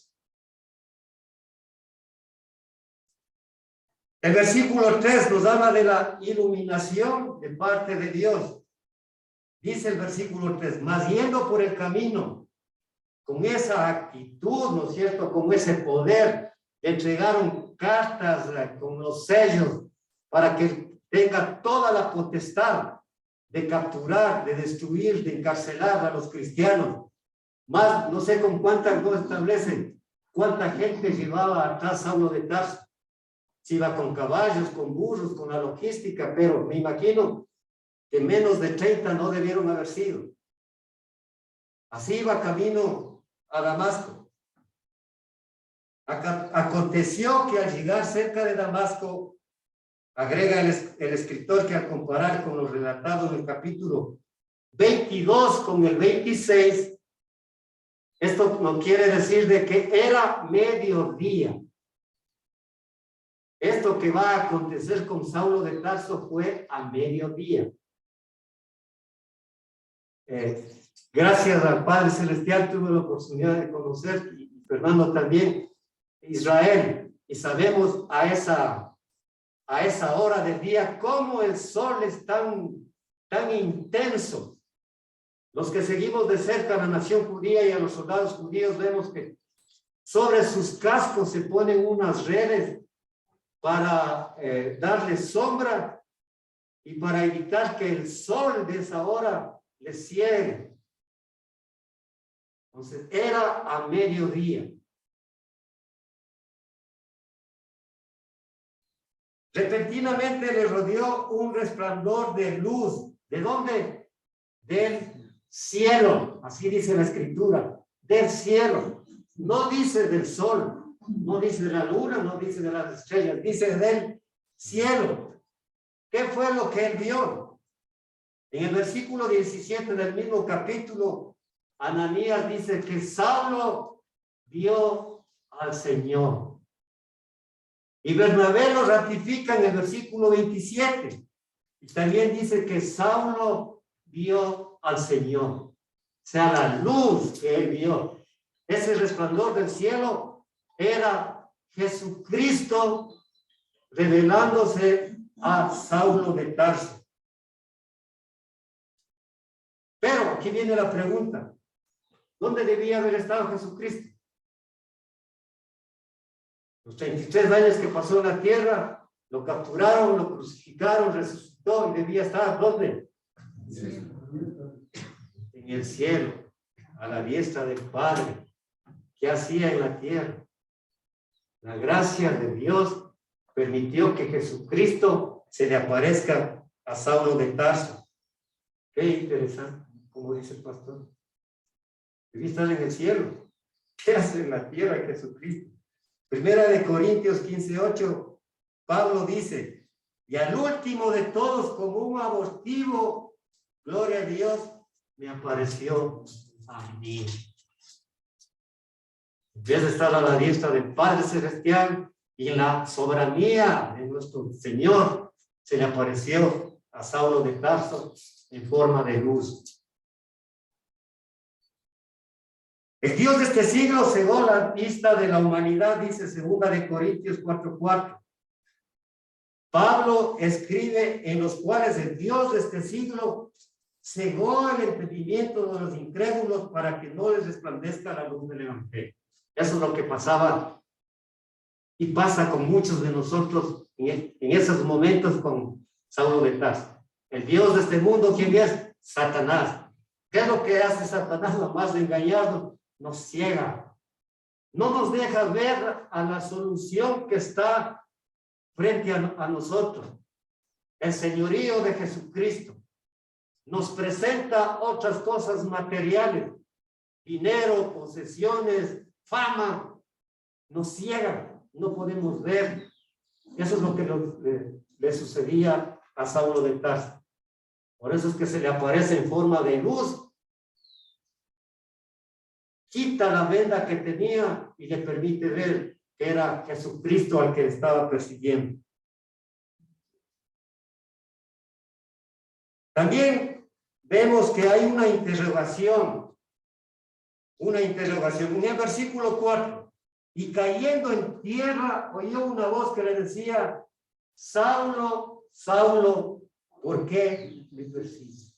El versículo 3 nos habla de la iluminación de parte de Dios. Dice el versículo 3, mas yendo por el camino, con esa actitud, ¿no es cierto?, con ese poder, entregaron cartas con los sellos para que tenga toda la potestad de capturar, de destruir, de encarcelar a los cristianos. Más, no sé con cuántas no establecen, cuánta gente llevaba atrás Saulo de Tarso. Si iba con caballos, con burros, con la logística, pero me imagino que menos de 30 no debieron haber sido. Así iba camino a Damasco. Aconteció que al llegar cerca de Damasco, agrega el escritor que al comparar con lo relatado en el capítulo 22 con el 26, esto no quiere decir de que era mediodía. Esto que va a acontecer con Saulo de Tarso fue a mediodía. Gracias al Padre Celestial tuve la oportunidad de conocer, y Fernando también, Israel, y sabemos a esa hora del día cómo el sol es tan intenso. Los que seguimos de cerca a la nación judía y a los soldados judíos vemos que sobre sus cascos se ponen unas redes para darle sombra y para evitar que el sol de esa hora les ciegue. Entonces, era a mediodía. Repentinamente le rodeó un resplandor de luz. ¿De dónde? Del cielo. Así dice la escritura. Del cielo. No dice del sol. No dice de la luna, no dice de las estrellas, dice del cielo. ¿Qué fue lo que él vio? En el versículo 17 del mismo capítulo, Ananías dice que Saulo vio al Señor. Y Bernabé lo ratifica en el versículo 27. Y también dice que Saulo vio al Señor. O sea, la luz que él vio, ese resplandor del cielo, era Jesucristo revelándose a Saulo de Tarso. Pero aquí viene la pregunta. ¿Dónde debía haber estado Jesucristo? Los 33 años que pasó en la tierra, lo capturaron, lo crucificaron, resucitó y debía estar ¿dónde? En el cielo, a la diestra del Padre. ¿Qué hacía en la tierra? La gracia de Dios permitió que Jesucristo se le aparezca a Saulo de Tarso. Qué interesante, como dice el pastor. Debía estar en el cielo. ¿Qué hace en la tierra Jesucristo? Primera de Corintios 15:8, Pablo dice, Y al último de todos, como un abortivo, gloria a Dios, me apareció a mí. En vez de estar a la diestra del Padre Celestial y en la soberanía de nuestro Señor, se le apareció a Saulo de Tarso en forma de luz. El Dios de este siglo cegó la vista de la humanidad, dice 2 Corintios 4:4. Pablo escribe en los cuales el Dios de este siglo cegó el entendimiento de los incrédulos para que no les resplandezca la luz del Evangelio. Eso es lo que pasaba y pasa con muchos de nosotros en esos momentos con Saulo de Tarso. El Dios de este mundo, ¿quién es? Satanás. ¿Qué es lo que hace Satanás? Lo más de engañarnos, nos ciega. No nos deja ver a la solución que está frente a nosotros. El señorío de Jesucristo. Nos presenta otras cosas materiales. Dinero, posesiones, fama. Nos ciegan. No podemos ver. Eso es lo que le sucedía a Saulo de Tarso. Por eso es que se le aparece en forma de luz. Quita la venda que tenía y le permite ver que era Jesucristo al que estaba persiguiendo. También vemos que hay una interrogación. En el versículo 4. Y cayendo en tierra, oyó una voz que le decía: Saulo, Saulo, ¿por qué me persigues?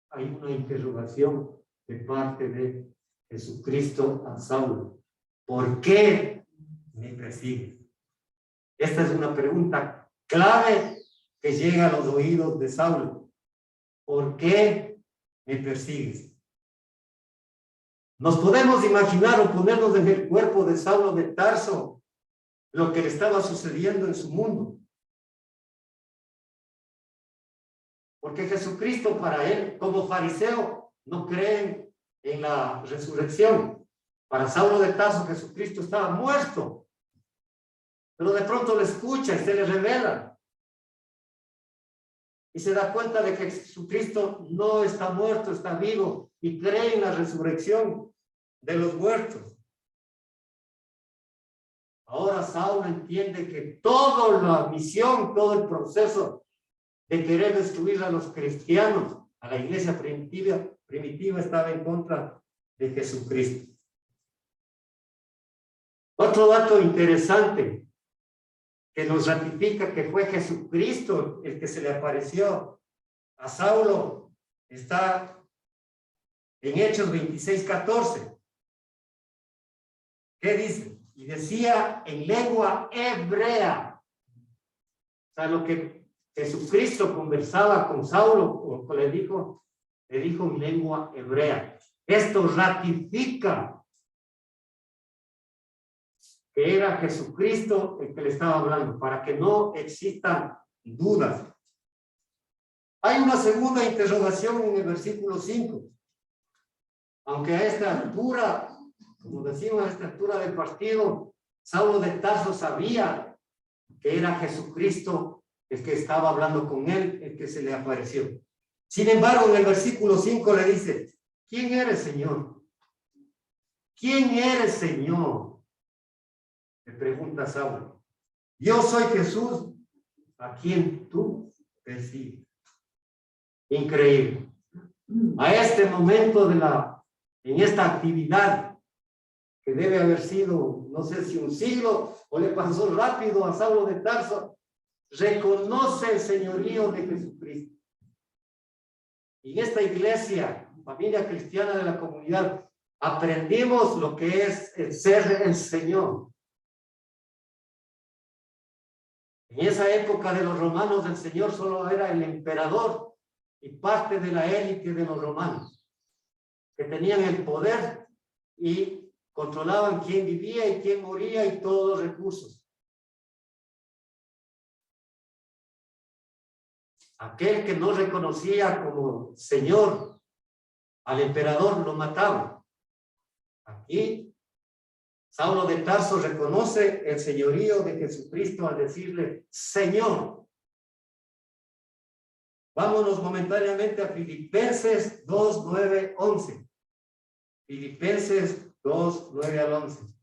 Hay una interrogación de parte de Jesucristo a Saulo. ¿Por qué me persigues? Esta es una pregunta clave que llega a los oídos de Saulo. ¿Por qué me persigues? Nos podemos imaginar o ponernos en el cuerpo de Saulo de Tarso lo que le estaba sucediendo en su mundo. Porque Jesucristo, para él, como fariseo, no creen en la resurrección. Para Saulo de Tarso, Jesucristo estaba muerto. Pero de pronto lo escucha y se le revela. Y se da cuenta de que Jesucristo no está muerto, está vivo. Y cree en la resurrección de los muertos. Ahora Saulo entiende que toda la misión, todo el proceso de querer destruir a los cristianos, a la iglesia primitiva estaba en contra de Jesucristo. Otro dato interesante que nos ratifica que fue Jesucristo el que se le apareció a Saulo está en Hechos 26:14. ¿Qué dice? Y decía en lengua hebrea. O sea, lo que Jesucristo conversaba con Saulo, o le dijo en lengua hebrea. Esto ratifica que era Jesucristo el que le estaba hablando, para que no existan dudas. Hay una segunda interrogación en el versículo 5. Aunque a esta altura, como decimos, a esta altura del partido, Saulo de Tarso sabía que era Jesucristo el que estaba hablando con él, el que se le apareció. Sin embargo, en el versículo 5 le dice: ¿quién eres, Señor? ¿Quién eres, Señor? Le pregunta Saulo. Yo soy Jesús, a quien tú persigues. Increíble. A este momento en esta actividad, que debe haber sido, no sé si un siglo, o le pasó rápido a Saulo de Tarso, reconoce el señorío de Jesucristo. Y en esta iglesia, familia cristiana de la comunidad, aprendimos lo que es el ser el Señor. En esa época de los romanos, el Señor solo era el emperador y parte de la élite de los romanos, que tenían el poder y controlaban quién vivía y quién moría y todos los recursos. Aquel que no reconocía como Señor al emperador lo mataba. Aquí Saulo de Tarso reconoce el señorío de Jesucristo al decirle Señor. Vámonos momentáneamente a Filipenses 2, 9, 11. Filipenses 2, 9 al 11.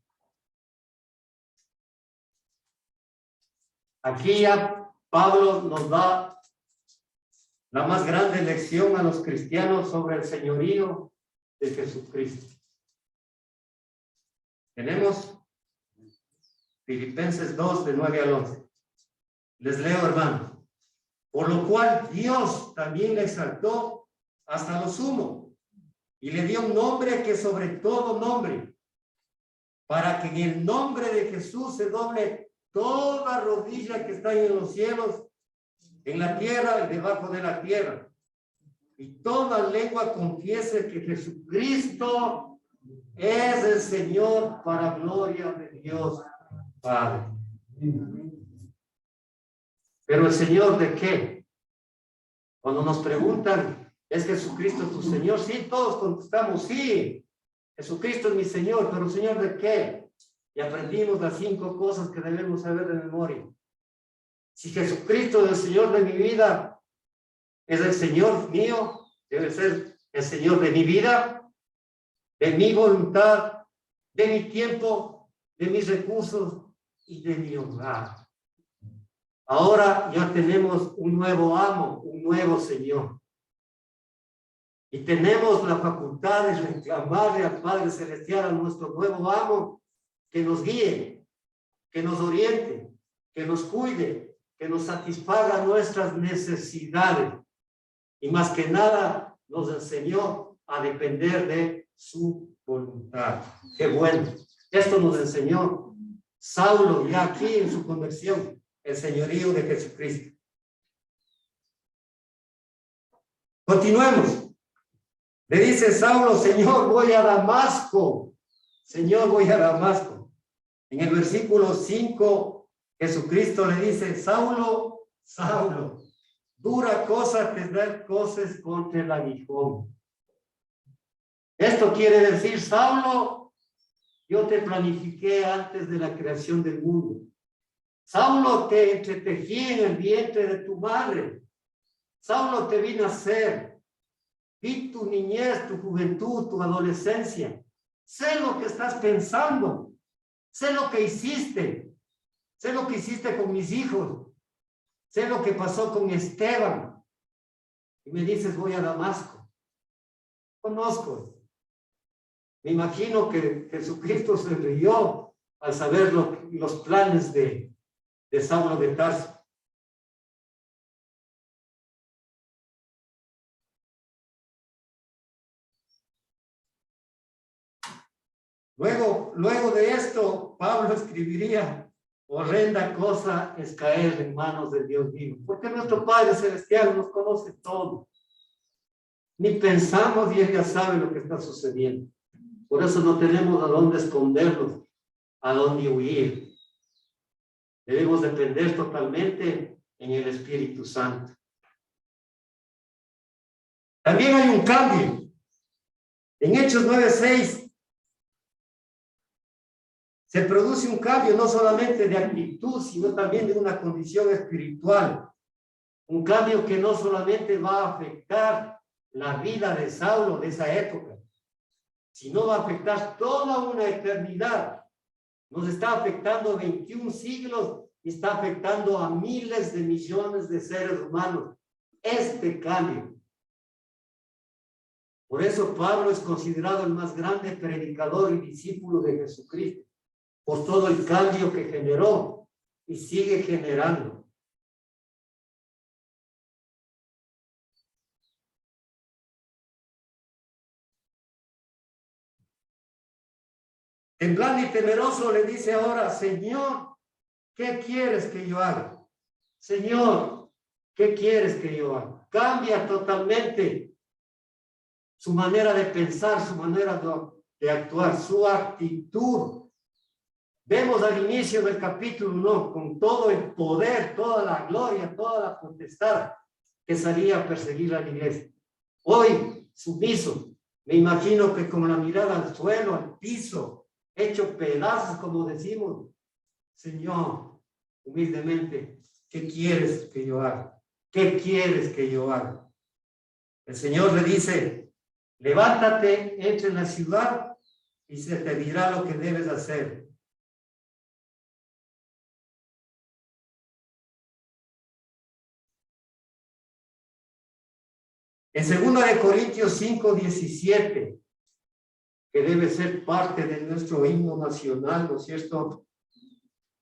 Aquí ya Pablo nos da la más grande lección a los cristianos sobre el señorío de Jesucristo. Tenemos Filipenses 2, de 9 al 11. Les leo, hermanos. Por lo cual Dios también le exaltó hasta lo sumo y le dio un nombre que sobre todo nombre, para que en el nombre de Jesús se doble toda rodilla que está en los cielos, en la tierra y debajo de la tierra, y toda lengua confiese que Jesucristo es el Señor, para gloria de Dios Padre. Pero el Señor, ¿de qué? Cuando nos preguntan, ¿es Jesucristo tu Señor? Sí, todos contestamos, sí, Jesucristo es mi Señor, pero ¿Señor de qué? Y aprendimos las 5 cosas que debemos saber de memoria. Si Jesucristo es el Señor de mi vida, es el Señor mío, debe ser el Señor de mi vida, de mi voluntad, de mi tiempo, de mis recursos y de mi hogar. Ahora ya tenemos un nuevo amo, un nuevo Señor. Y tenemos la facultad de reclamarle al Padre Celestial, a nuestro nuevo amo, que nos guíe, que nos oriente, que nos cuide, que nos satisfaga nuestras necesidades. Y más que nada nos enseñó a depender de su voluntad. ¡Qué bueno! Esto nos enseñó Saulo ya aquí en su conversión, el señorío de Jesucristo. Continuemos. Le dice Saulo, Señor, voy a Damasco. Señor, voy a Damasco. En el versículo 5, Jesucristo le dice, Saulo, Saulo, dura cosa te dar cosas contra el aguijón. Esto quiere decir, Saulo, yo te planifiqué antes de la creación del mundo. Saulo, te entretejí en el vientre de tu madre. Saulo, te vine a hacer. Vi tu niñez, tu juventud, tu adolescencia. Sé lo que estás pensando. Sé lo que hiciste. Sé lo que hiciste con mis hijos. Sé lo que pasó con Esteban. Y me dices, voy a Damasco. Conozco. Me imagino que Jesucristo se rió al saber los planes de Saulo de Tarso. Luego de esto, Pablo escribiría, horrenda cosa es caer en manos del Dios vivo, porque nuestro Padre Celestial nos conoce todo. Ni pensamos y Él ya sabe lo que está sucediendo. Por eso no tenemos a dónde escondernos, a dónde huir. Debemos depender totalmente en el Espíritu Santo. También hay un cambio. En Hechos 9:6 se produce un cambio no solamente de actitud, sino también de una condición espiritual. Un cambio que no solamente va a afectar la vida de Saulo de esa época, sino va a afectar toda una eternidad. Nos está afectando 21 siglos y está afectando a miles de millones de seres humanos. Este cambio. Por eso Pablo es considerado el más grande predicador y discípulo de Jesucristo, por todo el cambio que generó y sigue generando. Temblando y temeroso le dice ahora, Señor, ¿qué quieres que yo haga? Señor, ¿qué quieres que yo haga? Cambia totalmente su manera de pensar, su manera de actuar, su actitud. Vemos al inicio del capítulo 1, con todo el poder, toda la gloria, toda la potestad que salía a perseguir a la iglesia. Hoy, sumiso, me imagino que con la mirada al suelo, al piso, hecho pedazos, como decimos, Señor, humildemente, ¿qué quieres que yo haga? ¿qué quieres que yo haga? El Señor le dice, levántate, entra en la ciudad y se te dirá lo que debes hacer. En 2 Corintios 5:17, que debe ser parte de nuestro himno nacional, ¿no es cierto?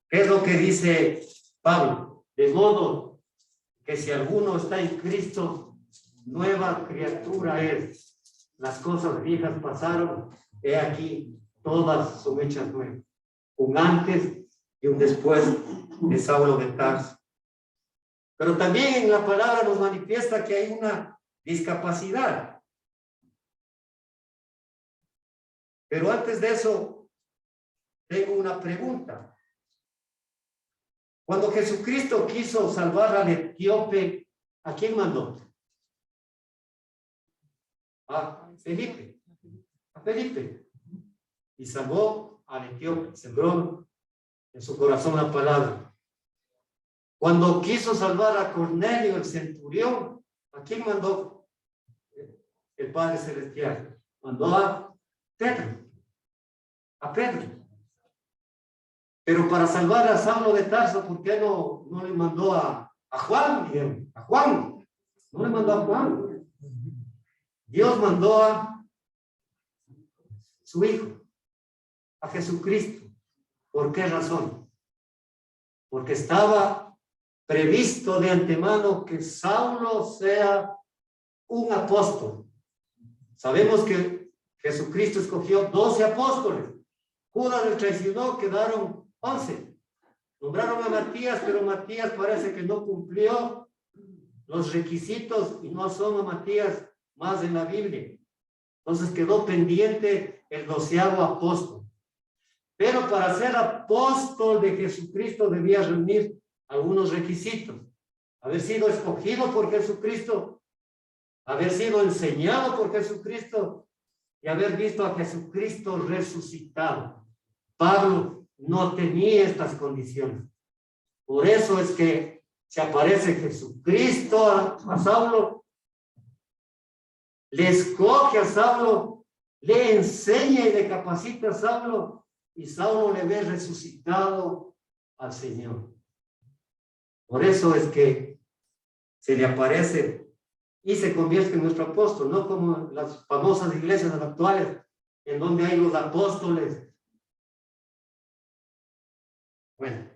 ¿Qué es lo que dice Pablo? De modo que si alguno está en Cristo, nueva criatura es. Las cosas viejas pasaron, he aquí, todas son hechas nuevas. Un antes y un después de Saulo de Tarso. Pero también en la palabra nos manifiesta que hay una discapacidad. Pero antes de eso, tengo una pregunta. Cuando Jesucristo quiso salvar al etíope, ¿a quién mandó? A Felipe. A Felipe. Y salvó al etíope. Sembró en su corazón la palabra. Cuando quiso salvar a Cornelio, el centurión, ¿a quién mandó el Padre Celestial? Mandó a Pedro. A Pedro. Pero para salvar a Saulo de Tarso, ¿por qué no le mandó a Juan? Dijeron, a Juan. No le mandó a Juan. Dios mandó a su Hijo, a Jesucristo. ¿Por qué razón? Porque estaba previsto de antemano que Saulo sea un apóstol. Sabemos que Jesucristo escogió 12 apóstoles. Judas el traicionó, quedaron 11. Nombraron a Matías, pero Matías parece que no cumplió los requisitos y no asoma Matías más en la Biblia. Entonces quedó pendiente el 12º apóstol. Pero para ser apóstol de Jesucristo debía reunir algunos requisitos. Haber sido escogido por Jesucristo, haber sido enseñado por Jesucristo y haber visto a Jesucristo resucitado. Pablo no tenía estas condiciones. Por eso es que se aparece Jesucristo a Saulo, le escoge a Saulo, le enseña y le capacita a Saulo, y Saulo le ve resucitado al Señor. Por eso es que se le aparece y se convierte en nuestro apóstol, no como las famosas iglesias actuales, en donde hay los apóstoles. Bueno.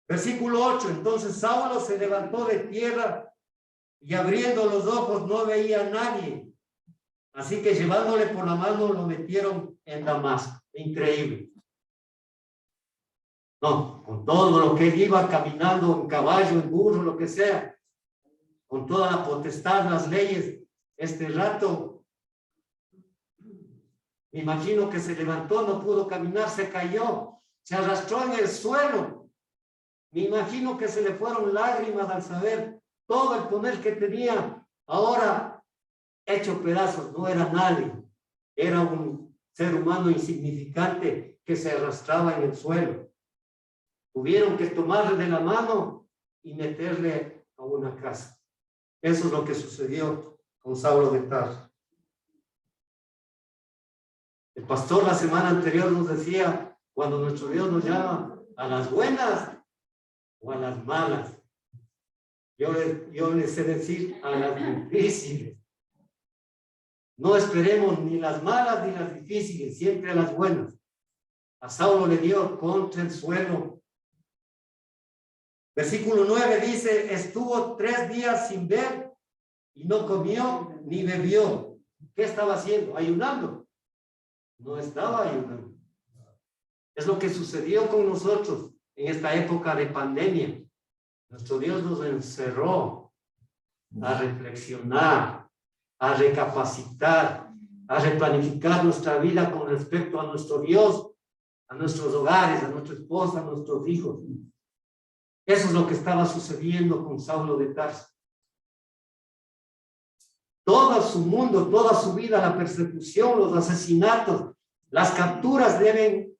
Versículo 8. Entonces Saulo se levantó de tierra y abriendo los ojos no veía a nadie. Así que llevándole por la mano lo metieron en Damasco. Increíble. No, con todo lo que él iba caminando en caballo, en burro, lo que sea, con toda la potestad, las leyes, este rato, me imagino que se levantó, no pudo caminar, se cayó, se arrastró en el suelo. Me imagino que se le fueron lágrimas al saber todo el poder que tenía, ahora hecho pedazos. No era nadie, era un ser humano insignificante que se arrastraba en el suelo. Tuvieron que tomarle de la mano y meterle a una casa. Eso es lo que sucedió con Saulo de Tarso. El pastor la semana anterior nos decía, cuando nuestro Dios nos llama a las buenas o a las malas. Yo les sé decir a las difíciles. No esperemos ni las malas ni las difíciles, siempre a las buenas. A Saulo le dio contra el suelo. Versículo 9 dice, estuvo 3 días sin ver y no comió ni bebió. ¿Qué estaba haciendo? Ayunando. No estaba ayunando. Es lo que sucedió con nosotros en esta época de pandemia. Nuestro Dios nos encerró a reflexionar, a recapacitar, a replanificar nuestra vida con respecto a nuestro Dios, a nuestros hogares, a nuestra esposa, a nuestros hijos. Eso es lo que estaba sucediendo con Saulo de Tarso. Todo su mundo, toda su vida, la persecución, los asesinatos, las capturas deben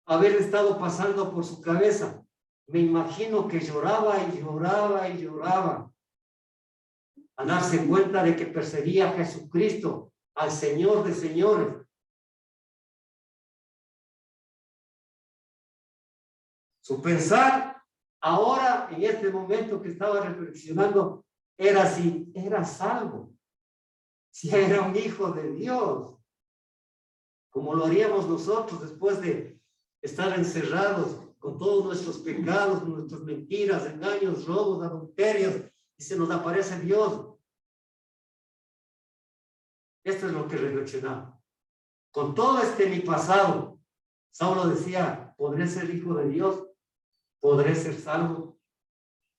haber estado pasando por su cabeza. me imagino que lloraba y lloraba y lloraba al darse cuenta de que perseguía a Jesucristo, al Señor de señores. Su pensar ahora, en este momento que estaba reflexionando, era si era salvo, si era un hijo de Dios, como lo haríamos nosotros después de estar encerrados con todos nuestros pecados, nuestras mentiras, engaños, robos, adulterios, y se nos aparece Dios. Esto es lo que reflexionaba. Con todo mi pasado, Saulo decía, ¿podré ser hijo de Dios? ¿Podré ser salvo?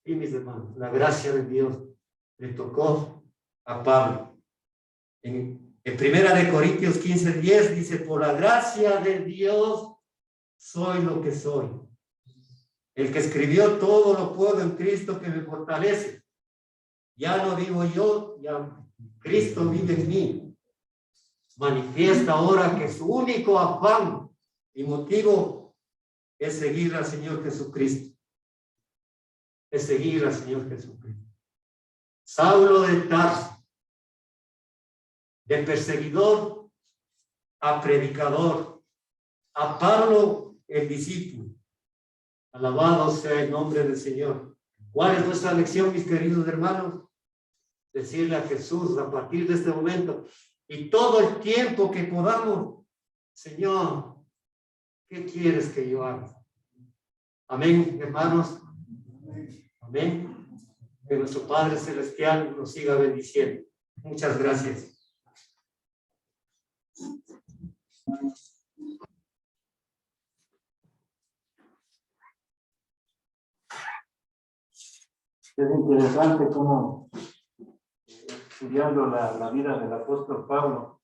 Y mis hermanos, la gracia de Dios le tocó a Pablo. En 1 Corintios 15:10 dice, por la gracia de Dios soy lo que soy. El que escribió todo lo puedo en Cristo que me fortalece. Ya no vivo yo, ya Cristo vive en mí. Manifiesta ahora que su único afán y motivo es seguir al Señor Jesucristo. Es seguir al Señor Jesucristo. Saulo de Tarso, de perseguidor a predicador, a Pablo el discípulo. Alabado sea el nombre del Señor. ¿Cuál es nuestra lección, mis queridos hermanos? Decirle a Jesús a partir de este momento y todo el tiempo que podamos, Señor, ¿qué quieres que yo haga? Amén, hermanos. Amén. Que nuestro Padre Celestial nos siga bendiciendo. Muchas gracias. Es interesante cómo, estudiando la vida del apóstol Pablo,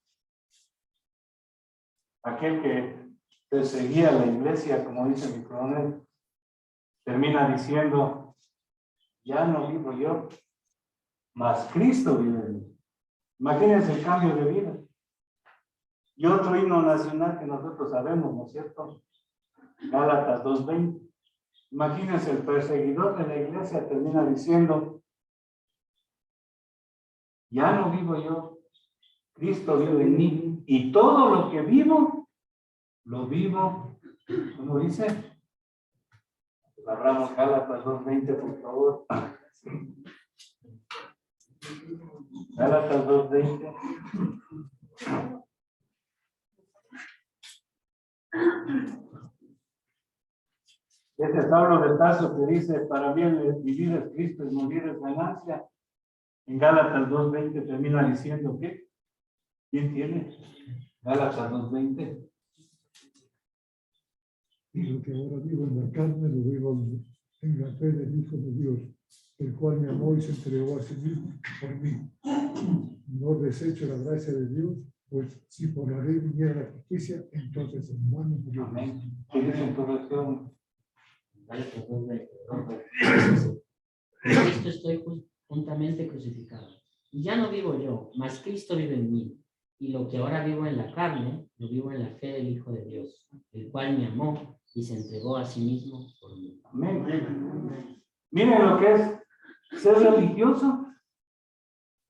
aquel que perseguía la iglesia, como dice mi coronel, termina diciendo, ya no vivo yo, mas Cristo vive en mí. Imagínense el cambio de vida. Y otro himno nacional que nosotros sabemos, ¿no es cierto? Gálatas 2:20. Imagínense, el perseguidor de la iglesia termina diciendo, ya no vivo yo, Cristo vive en mí, y todo lo que vivo, lo vivo, ¿cómo dice? Abramos Gálatas 2:20, por favor. Gálatas 2:20. Este Pablo de Tarso que dice, para mí el vivir es Cristo y morir es ganancia. En Gálatas 2:20 termina diciendo que, ¿quién tiene? Gálatas 2:20. Y lo que ahora vivo en la carne, lo vivo en la fe del Hijo de Dios, el cual me amó y se entregó a sí mismo por mí. No desecho la gracia de Dios, pues si por la ley viniera la justicia, entonces en mano murió. Amén. ¿Qué dice en tu versión? Cristo estoy juntamente crucificado. Y ya no vivo yo, mas Cristo vive en mí. Y lo que ahora vivo en la carne, lo vivo en la fe del Hijo de Dios, el cual me amó y se entregó a sí mismo por mí. Amén. Miren lo que es ser religioso.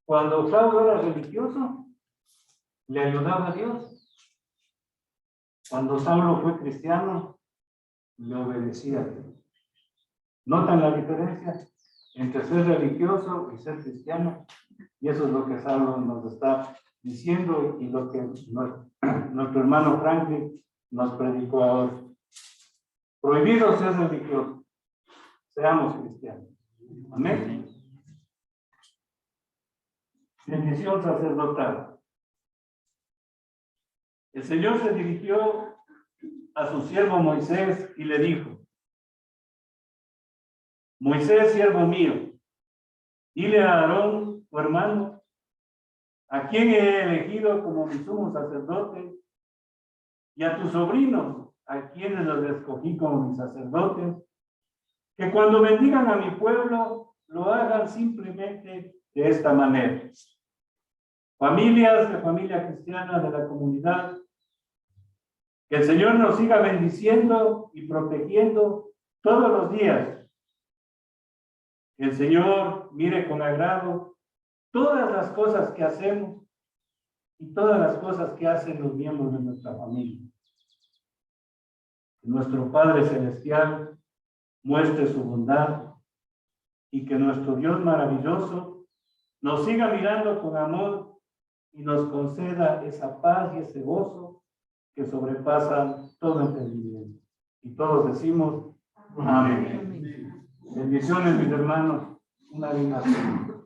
Cuando Saulo era religioso, le ayudaba a Dios. Cuando Saulo fue cristiano, le obedecía a Dios. ¿Notan la diferencia entre ser religioso y ser cristiano? Y eso es lo que Saulo nos está diciendo y lo que nuestro hermano Franklin nos predicó ahora. Prohibido ser religioso. Seamos cristianos. Amén. Bendición sacerdotal. El Señor se dirigió a su siervo Moisés y le dijo, Moisés, siervo mío, dile a Aarón, tu hermano, a quien he elegido como mi sumo sacerdote, y a tus sobrinos, a quienes los escogí como mis sacerdotes, que cuando bendigan a mi pueblo, lo hagan simplemente de esta manera. Familias de familia cristiana de la comunidad, que el Señor nos siga bendiciendo y protegiendo todos los días. Que el Señor mire con agrado todas las cosas que hacemos y todas las cosas que hacen los miembros de nuestra familia. Que nuestro Padre Celestial muestre su bondad y que nuestro Dios maravilloso nos siga mirando con amor y nos conceda esa paz y ese gozo que sobrepasan todo entendimiento. Y todos decimos amén. Bendiciones, mis hermanos. Una linda cena.